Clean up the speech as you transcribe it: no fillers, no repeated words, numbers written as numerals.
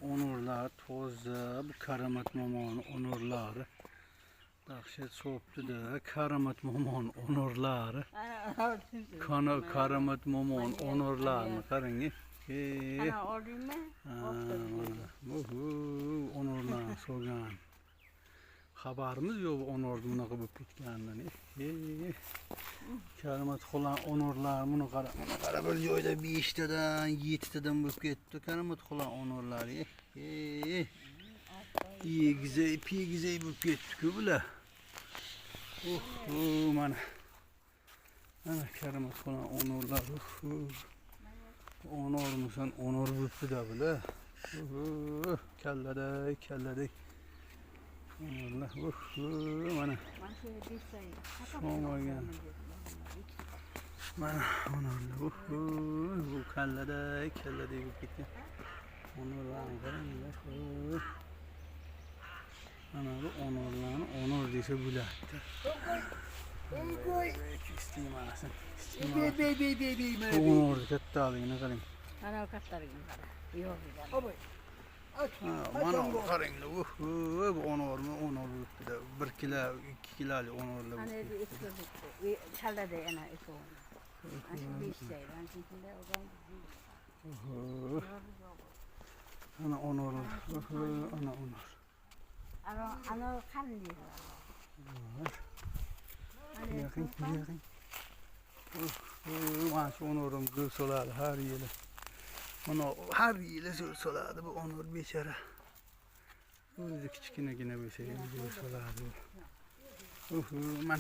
Onurlar toza, bu Karamat Momon onurları. Dahşet soğuptu da Karamat Momon onurları. Karamat Momon onurlarını karın. Ana olayım mı? Onurlar soğan. Haberimiz yok onurduğuna kıbıp gitkenleri. Karamat kolan onurlar bunu kara böyle yoyda bir işteden, yiğiteden bıp gitti. Karamat kolan onurlar. İyi güzel, pi güzel bıp gitti ki bile. Mana. Ana Karamat kolan onurlar. Onur musan onur bıp da bile. Kellede. Allah mana. Mana onurlar. Bu kellede bu gitti. Onurlar garanlar. Ana bu onurlarını onur dese bulattı. İstimalasın. Onur katta alayına karın. Ana katlarım. Yok Abi. Aç. Mana karın. Bu onur mu onur da 1 kilo 2 kilolu onurlu. Hani bir iskilip çalda da ana eko. Aşı bir şey ben şimdi o zaman Ana onur. Ana onur. ana kan diyor. Yakın. Maaş onurum gül soladı her yeri. Onu her yeri gül soladı bu onur beşere. Özü küçükine yine bir şey gül soladı. Man.